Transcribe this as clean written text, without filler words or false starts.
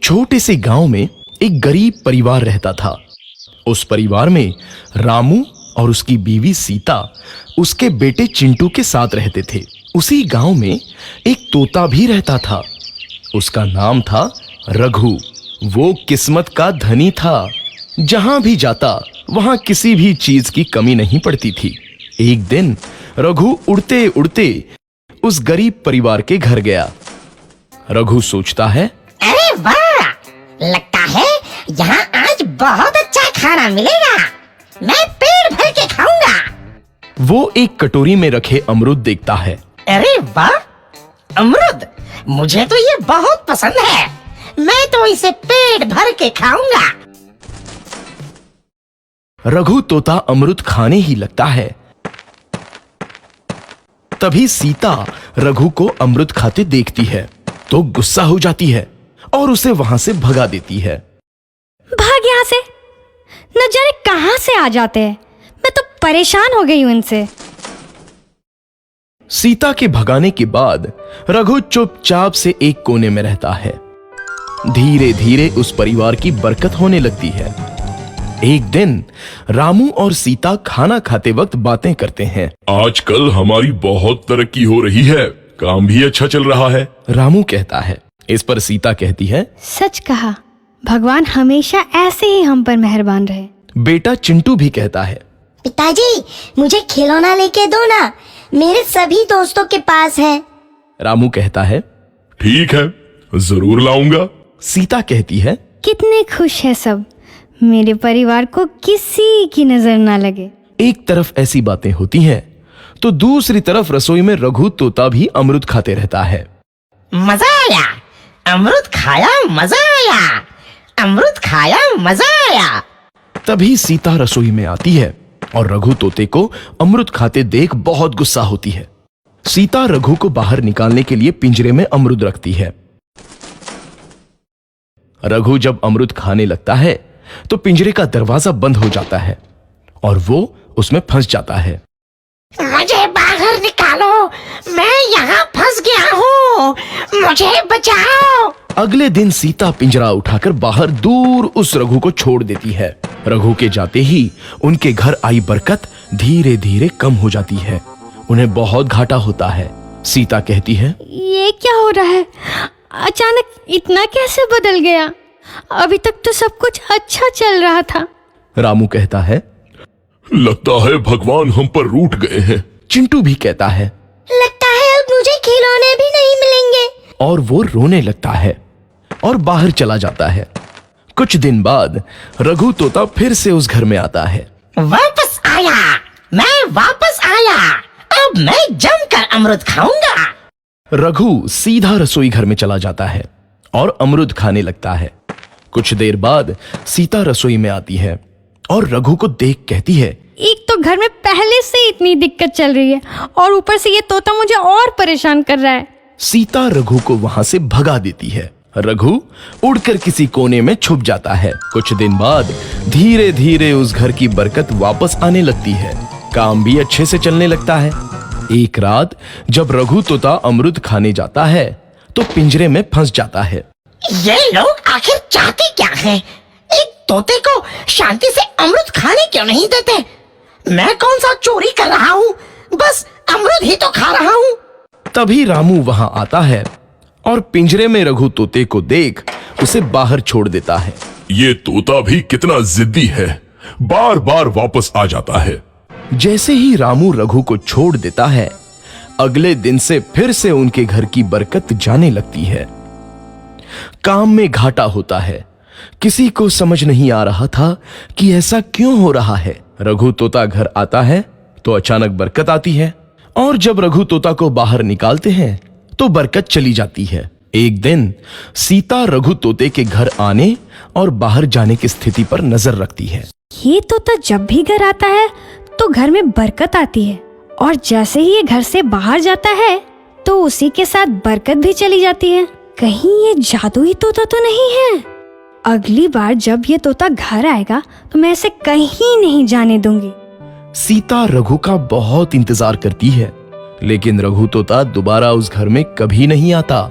छोटे से गांव में एक गरीब परिवार रहता था। उस परिवार में रामू और उसकी बीवी सीता उसके बेटे चिंटू के साथ रहते थे। उसी गांव में एक तोता भी रहता था। उसका नाम था रघु। वो किस्मत का धनी था। जहां भी जाता वहां किसी भी चीज की कमी नहीं पड़ती थी। एक दिन रघु उड़ते उड़ते उस गरीब परिवार के घर गया। रघु सोचता है, अरे वाह, लगता है यहाँ आज बहुत अच्छा खाना मिलेगा। मैं पेट भर के खाऊंगा। वो एक कटोरी में रखे अमरूद देखता है। अरे वाह, अमरूद मुझे तो ये बहुत पसंद है। मैं तो इसे पेट भर के खाऊंगा। रघु तोता अमरूद खाने ही लगता है। तभी सीता रघु को अमरूद खाते देखती है तो गुस्सा हो जाती है और उसे वहां से भगा देती है। भाग यहाँ से, न जाने कहां से आ जाते हैं। मैं तो परेशान हो गई हूं इनसे। सीता के भगाने के बाद रघु चुपचाप से एक कोने में रहता है। धीरे धीरे उस परिवार की बरकत होने लगती है। एक दिन रामू और सीता खाना खाते वक्त बातें करते हैं। आजकल हमारी बहुत तरक्की हो रही है, काम भी अच्छा चल रहा है। रामू कहता है। इस पर सीता कहती है, सच कहा, भगवान हमेशा ऐसे ही हम पर मेहरबान रहे। बेटा चिंटू भी कहता है, पिताजी मुझे खिलौना लेके दो ना, मेरे सभी दोस्तों के पास है। रामू कहता है, ठीक है, जरूर लाऊंगा। सीता कहती है, कितने खुश है सब, मेरे परिवार को किसी की नजर ना लगे। एक तरफ ऐसी बातें होती हैं तो दूसरी तरफ रसोई में रघु तोता भी अमरूद खाते रहता है। मजा आया, अमरूद खाया, मजा आया, अमरूद खाया, मजा आया। तभी सीता रसोई में आती है और रघु तोते को अमरूद खाते देख बहुत गुस्सा होती है। सीता रघु को बाहर निकालने के लिए पिंजरे में अमरूद रखती है। रघु जब अमरूद खाने लगता है तो पिंजरे का दरवाजा बंद हो जाता है और वो उसमें फंस जाता है। मुझे बाहर निकालो, मैं यहाँ फंस गया हूँ, मुझे बचाओ। अगले दिन सीता पिंजरा उठाकर बाहर दूर उस रघु को छोड़ देती है। रघु के जाते ही उनके घर आई बरकत धीरे धीरे कम हो जाती है। उन्हें बहुत घाटा होता है। सीता कहती है, ये क्या हो रहा है, अचानक इतना कैसे बदल गया? अभी तक तो सब कुछ अच्छा चल रहा था। रामू कहता है, लगता है भगवान हम पर रूठ गए हैं। चिंटू भी कहता है, लगता है अब मुझे खिलौने भी नहीं मिलेंगे। और वो रोने लगता है और बाहर चला जाता है। कुछ दिन बाद रघु तोता फिर से उस घर में आता है। वापस आया, मैं वापस आया, अब मैं जमकर अमरूद खाऊंगा। रघु सीधा रसोई घर में चला जाता है और अमरूद खाने लगता है। कुछ देर बाद सीता रसोई में आती है और रघु को देख कहती है, एक तो घर में पहले से इतनी दिक्कत चल रही है और ऊपर से ये तोता मुझे और परेशान कर रहा है। सीता रघु को वहां से भगा देती है। रघु उड़कर किसी कोने में छुप जाता है। कुछ दिन बाद धीरे धीरे उस घर की बरकत वापस आने लगती है। काम भी अच्छे से चलने लगता है। एक रात जब रघु तोता अमरूद खाने जाता है तो पिंजरे में फंस जाता है। ये लोग आखिर चाहते क्या हैं? एक तोते को शांति से अमरूद खाने क्यों नहीं देते? मैं कौन सा चोरी कर रहा हूँ? बस अमरूद ही तो खा रहा हूँ। तभी रामू वहां आता है और पिंजरे में रघु तोते को देख उसे बाहर छोड़ देता है। ये तोता भी कितना जिद्दी है, बार बार वापस आ जाता है। जैसे ही रामू रघु को छोड़ देता है, अगले दिन से फिर से उनके घर की बरकत जाने लगती है। काम में घाटा होता है। किसी को समझ नहीं आ रहा था कि ऐसा क्यों हो रहा है। रघु तोता घर आता है तो अचानक बरकत आती है और जब रघु तोता को बाहर निकालते हैं तो बरकत चली जाती है। एक दिन सीता रघु तोते के घर आने और बाहर जाने की स्थिति पर नजर रखती है। ये तोता जब भी घर आता है तो घर में बरकत आती है और जैसे ही ये घर से बाहर जाता है तो उसी के साथ बरकत भी चली जाती है। कहीं ये जादुई तोता तो नहीं है? अगली बार जब ये तोता घर आएगा तो मैं इसे कहीं नहीं जाने दूंगी। सीता रघु का बहुत इंतजार करती है लेकिन रघु तोता दोबारा उस घर में कभी नहीं आता।